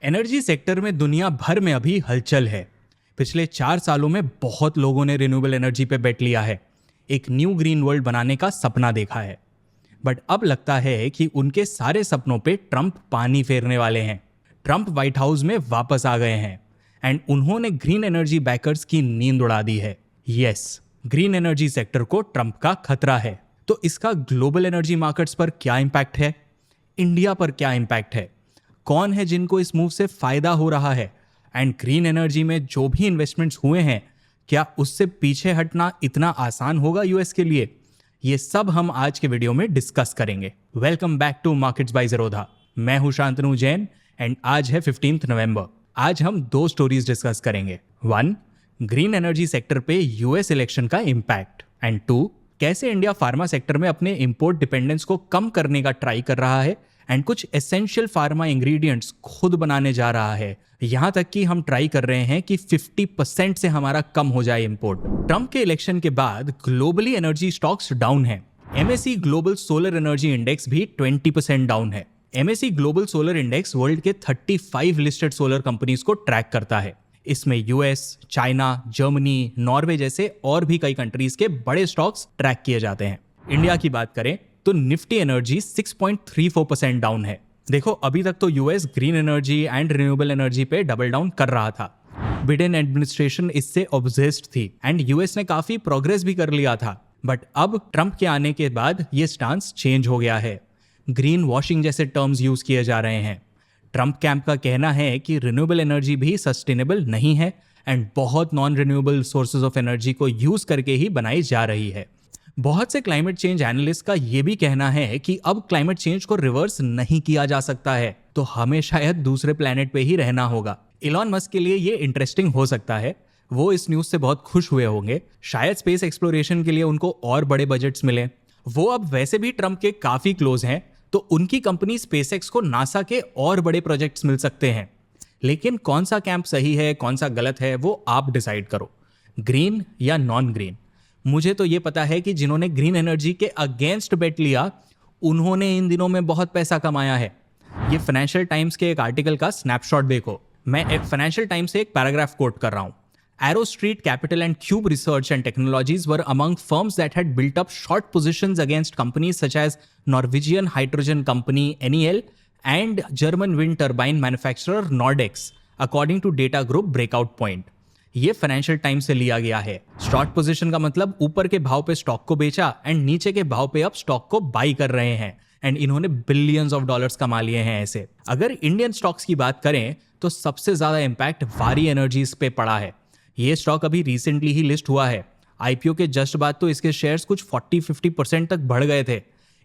Energy sector में दुनिया भर में अभी हलचल है। पिछले 4 सालों में बहुत लोगों ने रिन्यूएबल एनर्जी पे बेट लिया है, एक न्यू ग्रीन वर्ल्ड बनाने का सपना देखा है। बट अब लगता है कि उनके सारे सपनों पे ट्रंप पानी फेरने वाले हैं। ट्रंप व्हाइट हाउस में वापस आ गए हैं एंड उन्होंने ग्रीन एनर्जी बैकर्स की नींद उड़ा दी है। यस, ग्रीन एनर्जी सेक्टर को ट्रंप का खतरा है। तो इसका ग्लोबल एनर्जी मार्केट्स पर क्या इंपैक्ट है, इंडिया पर क्या इंपैक्ट है, कौन है जिनको इस मूव से फायदा हो रहा है, एंड ग्रीन एनर्जी में जो भी इन्वेस्टमेंट्स हुए हैं क्या उससे पीछे हटना इतना आसान होगा यूएस के लिए? ये सब हम आज के वीडियो में डिस्कस करेंगे। Welcome back to markets by Zerodha. मैं हूं शांतनु जैन एंड आज है 15 नवंबर। आज हम 2 स्टोरीज डिस्कस करेंगे। 1, ग्रीन एनर्जी सेक्टर पे यूएस इलेक्शन का इम्पैक्ट, एंड 2, कैसे इंडिया फार्मा सेक्टर में अपने इंपोर्ट डिपेंडेंस को कम करने का ट्राई कर रहा है एंड कुछ एसेंशियल फार्मा इंग्रेडिएंट्स खुद बनाने जा रहा है। यहां तक कि हम ट्राई कर रहे हैं कि 50% से हमारा कम हो जाए इंपोर्ट। ट्रंप के इलेक्शन के बाद ग्लोबली एनर्जी स्टॉक्स डाउन है। MSc global solar energy index भी 20% डाउन है। MSc global solar index world के 35 लिस्टेड सोलर कंपनीज को ट्रैक करता है। इसमें यूएस, चाइना, जर्मनी, नॉर्वे जैसे और भी कई कंट्रीज के बड़े स्टॉक्स ट्रैक किए जाते हैं। इंडिया की बात करें तो निफ्टी एनर्जी 6.34% डाउन है। देखो, अभी तक तो US green energy and renewable energy पे डबल डाउन कर रहा था। बिडेन एडमिनिस्ट्रेशन इससे ऑब्सेस्ड थी एंड यूएस ने काफी प्रोग्रेस भी कर लिया था। बट अब ट्रंप के आने के बाद ये स्टांस चेंज हो गया है। ग्रीन वॉशिंग जैसे टर्म्स यूज किए जा रहे हैं। ट्रंप कैंप का कहना है कि रिन्यूएबल एनर्जी भी सस्टेनेबल नहीं है एंड बहुत non renewable sources of energy को यूज करके ही बनाई जा रही है। बहुत से क्लाइमेट चेंज एनालिस्ट का यह भी कहना है कि अब क्लाइमेट चेंज को रिवर्स नहीं किया जा सकता है, तो हमें शायद दूसरे प्लेनेट पे ही रहना होगा। इलॉन मस्क के लिए ये इंटरेस्टिंग हो सकता है। वो इस न्यूज से बहुत खुश हुए होंगे। शायद स्पेस एक्सप्लोरेशन के लिए उनको और बड़े बजट्स मिले। वो अब वैसे भी ट्रंप के काफी क्लोज हैं, तो उनकी कंपनी स्पेसएक्स को नासा के और बड़े प्रोजेक्ट्स मिल सकते हैं। लेकिन कौन सा कैंप सही है, कौन सा गलत है, वो आप डिसाइड करो, ग्रीन या नॉन ग्रीन। मुझे तो ये पता है कि जिन्होंने ग्रीन एनर्जी के अगेंस्ट बेट लिया उन्होंने इन दिनों में बहुत पैसा कमाया है। ये फाइनेंशियल टाइम्स के एक आर्टिकल का स्नैपशॉट देखो। मैं एक फाइनेंशियल टाइम्स से एक पैराग्राफ कोट कर रहा हूं। Arrow Street Capital and Cube Research and Technologies were among firms that had built up short positions against companies such as Norwegian hydrogen company NEL and German wind turbine manufacturer Nordex, according to data group Breakout Point. ये financial times से लिया गया है। Short position का मतलब ऊपर के भाव पे स्टॉक को बेचा एंड नीचे के भाव पे अब स्टॉक को बाई कर रहे हैं एंड इन्होंने बिलियंस ऑफ डॉलर्स कमा लिए हैं ऐसे। अगर इंडियन स्टॉक्स की बात करें तो सबसे ज्यादा इंपैक्ट वारी एनर्जीज पे पड़ा है। ये स्टॉक अभी रिसेंटली ही लिस्ट हुआ है। आईपीओ के जस्ट बाद तो इसके शेयर्स कुछ 40-50% तक बढ़ गए थे।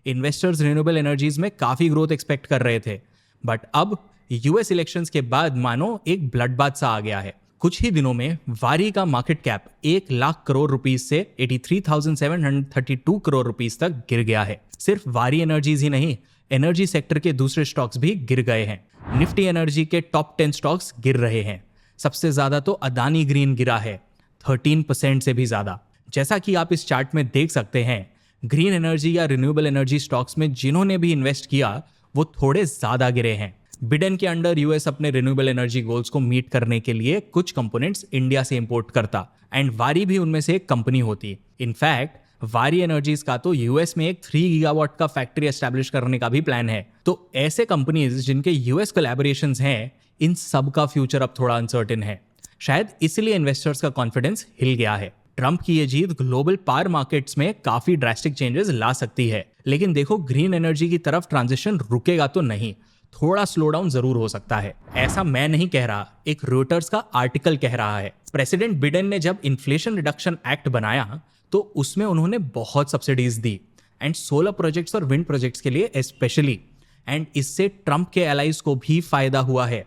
इन्वेस्टर्स रिन्यूएबल एनर्जीज में काफी ग्रोथ एक्सपेक्ट कर रहे थे, बट अब यूएस इलेक्शंस के बाद मानो एक ब्लड बाथ सा आ गया है। कुछ ही दिनों में वारी का market cap 1 lakh crore rupees से 83,732 करोड़ रुपीस तक गिर गया है। सिर्फ वारी एनर्जीज ही नहीं, एनर्जी सेक्टर के दूसरे स्टॉक्स भी गिर गए हैं। निफ्टी एनर्जी के टॉप 10 स्टॉक्स गिर रहे हैं। सबसे ज्यादा तो अदानी ग्रीन गिरा है, 13% से भी ज्यादा। जैसा कि आप इस चार्ट में देख सकते हैं, ग्रीन एनर्जी या रिन्यूएबल एनर्जी स्टॉक्स में जिन्होंने भी इन्वेस्ट किया वो थोड़े ज्यादा गिरे हैं। बिडेन के अंडर यूएस अपने रिन्यूएबल एनर्जी गोल्स को मीट करने के लिए कुछ कंपोनेंट्स इंडिया से इंपोर्ट करता एंड वारी भी उनमें से एक कंपनी होती। इनफैक्ट वारी एनर्जीज का तो यूएस में एक 3 गीगावाट का फैक्ट्री एस्टैब्लिश करने का भी प्लान है। तो ऐसे कंपनीज जिनके यूएस कोलैबोरेशंस हैं, इन सब का फ्यूचर अब थोड़ा अनसर्टेन है। शायद इसलिए इन्वेस्टर्स का कॉन्फिडेंस हिल गया है। ट्रंप की ये जीत ग्लोबल पावर मार्केट्स में काफी ड्रास्टिक चेंजेस ला सकती है। लेकिन देखो, ग्रीन एनर्जी की तरफ ट्रांजिशन रुकेगा तो नहीं, थोड़ा स्लो डाउन जरूर हो सकता है। ऐसा मैं नहीं कह रहा, एक रॉयटर्स का आर्टिकल कह रहा है। प्रेसिडेंट बिडेन ने जब इन्फ्लेशन रिडक्शन एक्ट बनाया तो उसमें उन्होंने बहुत subsidies the and solar projects और विंड प्रोजेक्ट्स के लिए स्पेशली, एंड इससे ट्रंप के एलाइज को भी फायदा हुआ है।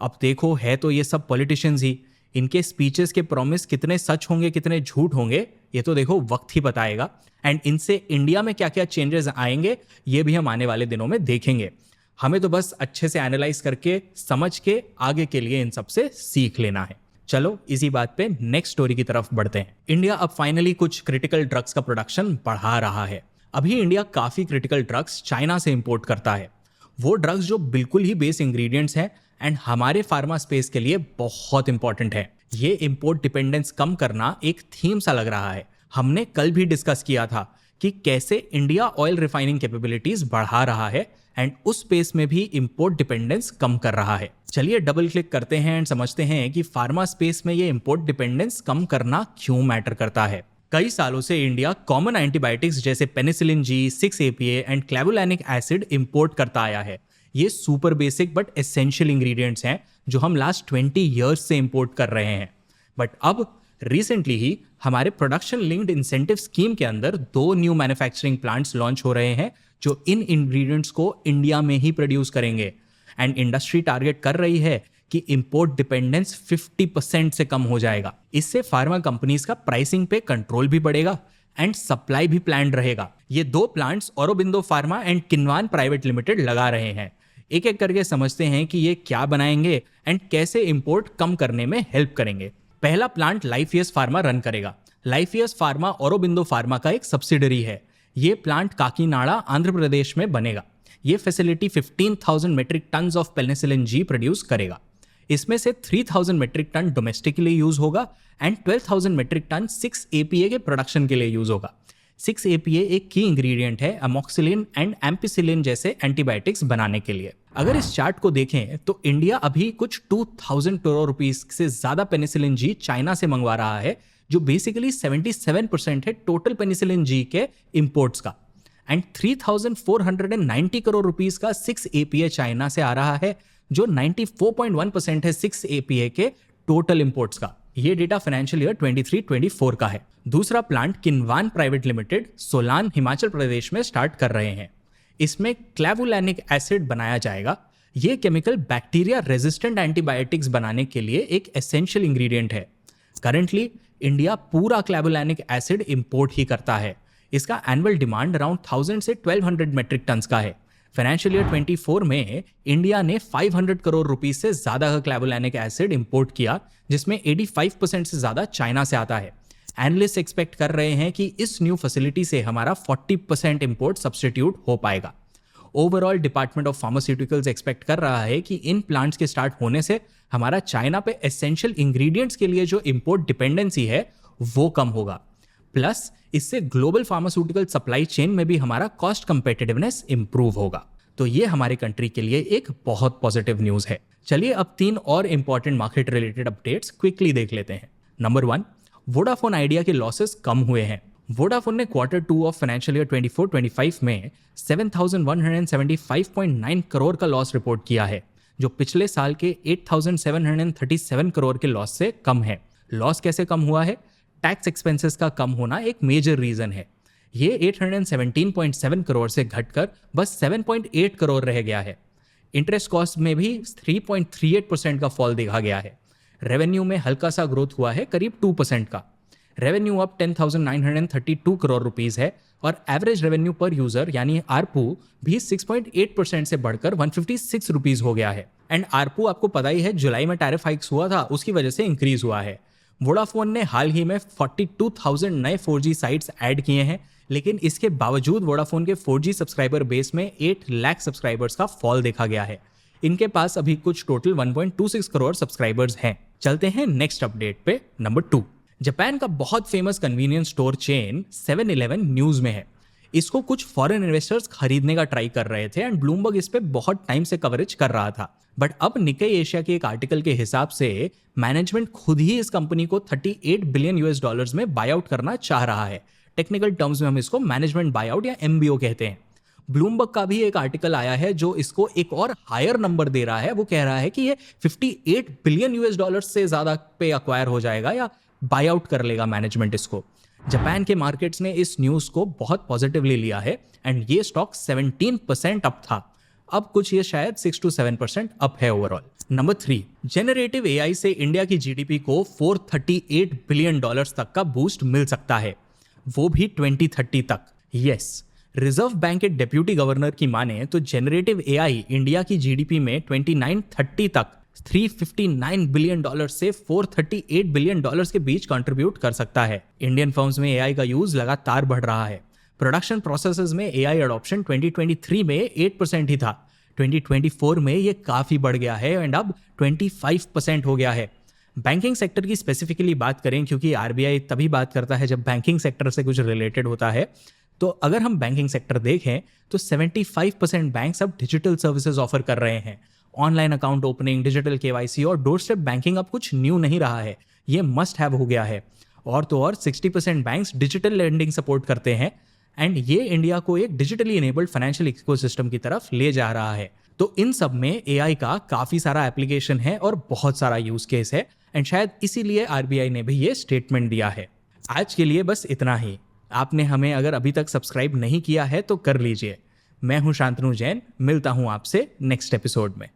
अब देखो, है तो ये सब पॉलिटिशियंस ही, इनके स्पीचेस के प्रॉमिस कितने सच होंगे कितने झूठ होंगे ये तो देखो वक्त ही बताएगा। एंड इनसे इंडिया में क्या क्या चेंजेस आएंगे ये भी हम आने वाले दिनों में देखेंगे। हमें तो बस अच्छे से एनालाइज करके समझ के आगे के लिए इन सब से सीख लेना है। चलो इसी बात पे नेक्स्ट स्टोरी की तरफ बढ़ते हैं। इंडिया अब फाइनली कुछ क्रिटिकल ड्रग्स का प्रोडक्शन बढ़ा रहा है। अभी इंडिया काफी क्रिटिकल ड्रग्स चाइना से इंपोर्ट करता है। वो ड्रग्स जो बिल्कुल ही बेस इंग्रेडिएंट्स हैं एंड हमारे फार्मा स्पेस के लिए बहुत इंपॉर्टेंट है। ये इंपोर्ट डिपेंडेंस कम करना एक थीम सा लग रहा है। हमने कल भी डिस्कस किया था कि कैसे इंडिया ऑयल रिफाइनिंग कैपेबिलिटीज बढ़ा रहा है एंड उस स्पेस में भी इंपोर्ट डिपेंडेंस कम कर रहा है। चलिए डबल क्लिक करते हैं एंड समझते हैं कि फार्मा स्पेस में ये इंपोर्ट डिपेंडेंस कम करना क्यों मैटर करता है। कई सालों से इंडिया कॉमन एंटीबायोटिक्स जैसे penicillin G, 6-APA and clavulanic acid import करता आया है। ये super basic but essential ingredients हैं जो हम लास्ट 20 ईयर्स से इंपोर्ट कर रहे हैं। बट अब रिसेंटली ही हमारे प्रोडक्शन लिंक्ड इंसेंटिव स्कीम के अंदर 2 न्यू मैन्युफैक्चरिंग प्लांट्स लॉन्च हो रहे हैं जो इन इंग्रेडिएंट्स को इंडिया में ही प्रोड्यूस करेंगे एंड इंडस्ट्री टारगेट कर रही है कि इंपोर्ट डिपेंडेंस 50% से कम हो जाएगा। इससे फार्मा कंपनीज का प्राइसिंग पे कंट्रोल भी बढ़ेगा एंड सप्लाई भी प्लान्ड रहेगा। ये 2 plants Aurobindo pharma and Kinvan private limited लगा रहे हैं। एक एक करके समझते हैं कि ये क्या बनाएंगे एंड कैसे इंपोर्ट कम करने में हेल्प करेंगे। पहला प्लांट लाइफियस फार्मा रन करेगा। लाइफियस फार्मा औरोबिंदो फार्मा का एक सब्सिडरी है। ये प्लांट काकीनाडा आंध्र प्रदेश में बनेगा। ये facility 15,000 metric tons of penicillin G produce करेगा। इसमें से 3,000 मेट्रिक टन डोमेस्टिकली यूज होगा एंड 12,000 मेट्रिक टन 6-APA के प्रोडक्शन के लिए यूज होगा। 6-APA एक की इंग्रेडिएंट है अमोक्सिलिन एंड एम्पिसिलिन जैसे एंटीबायोटिक्स बनाने के लिए। अगर इस चार्ट को देखें तो इंडिया अभी कुछ 2,000 करोड़ रुपीस से ज्यादा पेनिसिलिन जी चाइना से मंगवा रहा है, जो बेसिकली 77% है टोटल पेनिसिलिन जी के इंपोर्ट्स का। एंड 3,490 करोड़ रुपीस का 6-APA चाइना से आ रहा है, जो 94.1% है 6-APA के टोटल इंपोर्ट्स का। ये डेटा फाइनेंशियल ईयर 23-24 का है। दूसरा plant Kinvan private limited Solan Himachal Pradesh में स्टार्ट कर रहे हैं। इसमें क्लेवुलैनिक एसिड बनाया जाएगा। ये केमिकल बैक्टीरिया रेजिस्टेंट एंटीबायोटिक्स बनाने के लिए एक एसेंशियल इंग्रेडिएंट है। करंटली इंडिया पूरा क्लेवुलैनिक एसिड इंपोर्ट ही करता है। इसका एनुअल डिमांड अराउंड 1000 से 1200 मेट्रिक टन्स का है। फाइनेंशियल ईयर 24 में इंडिया ने 500 करोड़ रुपीस से ज्यादा का क्लेवुलैनिक एसिड इंपोर्ट किया, जिसमें 85% से ज्यादा चाइना से आता है। एनालिस्ट एक्सपेक्ट कर रहे हैं कि इस न्यू फैसिलिटी से हमारा 40% इंपोर्ट सब्स्टिट्यूट हो पाएगा। Overall department of pharmaceuticals expect कर रहा है कि इन प्लांट्स के स्टार्ट होने से हमारा चाइना पे एसेंशियल इंग्रेडिएंट्स के लिए जो इंपोर्ट डिपेंडेंसी है वो कम होगा। प्लस इससे ग्लोबल फार्मास्यूटिकल सप्लाई चेन में भी हमारा कॉस्ट कंपेटिटिवनेस इंप्रूव होगा। तो ये हमारे कंट्री के लिए एक बहुत पॉजिटिव न्यूज है। चलिए अब 3 और important market related updates quickly देख लेते हैं। नंबर 1, वोडाफोन आइडिया के लॉसेस कम हुए हैं। वोडाफोन ने Q2 ऑफ फाइनेंशियल ईयर 24-25 में 7,175.9 करोड़ का लॉस रिपोर्ट किया है, जो पिछले साल के 8,737 करोड़ के लॉस से कम है। लॉस कैसे कम हुआ है? टैक्स एक्सपेंसेस का कम होना एक मेजर रीजन है। ये 817.7 करोड़ से घटकर बस 7.8 करोड़ रह गया है। इंटरेस्ट कॉस्ट में भी 3.38% का फॉल देखा गया है। रेवेन्यू में हल्का सा ग्रोथ हुआ है, करीब 2% का। रेवेन्यू अब 10,932 करोड़ रुपीस है और एवरेज रेवेन्यू पर यूजर यानी आरपू भी 6.8% से बढ़कर 156 रुपीस हो गया है। एंड आरपू आपको पता ही है, जुलाई में टैरिफ हाइक्स हुआ था, उसकी वजह से इंक्रीज हुआ है। वोडाफोन ने हाल ही में 42,000 नए 4G साइट्स ऐड किए हैं, लेकिन इसके बावजूद वोडाफोन के 4G सब्सक्राइबर बेस में 8 लाख सब्सक्राइबर्स का फॉल देखा गया है। इनके पास अभी कुछ टोटल 1.26 करोड़ सब्सक्राइबर्स हैं। चलते हैं नेक्स्ट अपडेट पे। नंबर 2, जापान का बहुत famous convenience store chain 7-Eleven news में है। इसको कुछ फॉरेन इन्वेस्टर्स खरीदने का ट्राई कर रहे थे एंड ब्लूमबर्ग इस पे बहुत टाइम से कवरेज कर रहा था। बट अब निक्केई एशिया के एक आर्टिकल के हिसाब से मैनेजमेंट खुद ही इस कंपनी को $38 बिलियन में बाय आउट करना चाह रहा है। टेक्निकल टर्म्स में हम इसको मैनेजमेंट बाय आउट या MBO कहते हैं। ब्लूमबर्ग का भी एक आर्टिकल आया है जो इसको एक और हायर नंबर दे रहा है। वो कह रहा है कि ये $58 बिलियन से ज्यादा पे अक्वायर हो जाएगा या बाय आउट कर लेगा मैनेजमेंट इसको। जापान के मार्केट्स ने इस न्यूज को बहुत पॉजिटिवली लिया है एंड ये स्टॉक 17% अप था। अब कुछ ये शायद 6 to 7% अप है ओवरऑल। नंबर 3, जेनरेटिव AI से इंडिया की GDP को $438 बिलियन तक का बूस्ट मिल सकता है, वो भी 2030 तक। यस, रिजर्व बैंक के डेप्यूटी गवर्नर की माने तो जेनरेटिव AI इंडिया की GDP में 29-30 तक $359 बिलियन से $438 बिलियन के बीच कंट्रीब्यूट कर सकता है। इंडियन फर्म्स में AI का यूज लगातार बढ़ रहा है। प्रोडक्शन प्रोसेसेस में AI अडॉप्शन 2023 में 8% ही था, 2024 में ये काफ़ी बढ़ गया है एंड अब 25% हो गया है। बैंकिंग सेक्टर की स्पेसिफिकली बात करें, क्योंकि आरबीआई तभी बात करता है जब बैंकिंग सेक्टर से कुछ रिलेटेड होता है, तो अगर हम बैंकिंग सेक्टर देखें तो 75% बैंक्स अब डिजिटल सर्विसेज ऑफर कर रहे हैं। Online account opening, digital KYC और डोर स्टेप बैंकिंग अब कुछ न्यू नहीं रहा है, ये मस्ट हैव हो गया है। और तो और 60% बैंक्स डिजिटल लेंडिंग सपोर्ट करते हैं एंड ये इंडिया को एक डिजिटली इनेबल्ड फाइनेंशियल इकोसिस्टम की तरफ ले जा रहा है। तो इन सब में एआई का काफ़ी सारा एप्लीकेशन है और बहुत सारा यूज केस है एंड शायद इसीलिए आरबीआई ने भी ये स्टेटमेंट दिया है। आज के लिए बस इतना ही। आपने हमें अगर अभी तक सब्सक्राइब नहीं किया है तो कर लीजिए। मैं हूं शांतनु जैन, मिलता हूं आपसे नेक्स्ट एपिसोड में।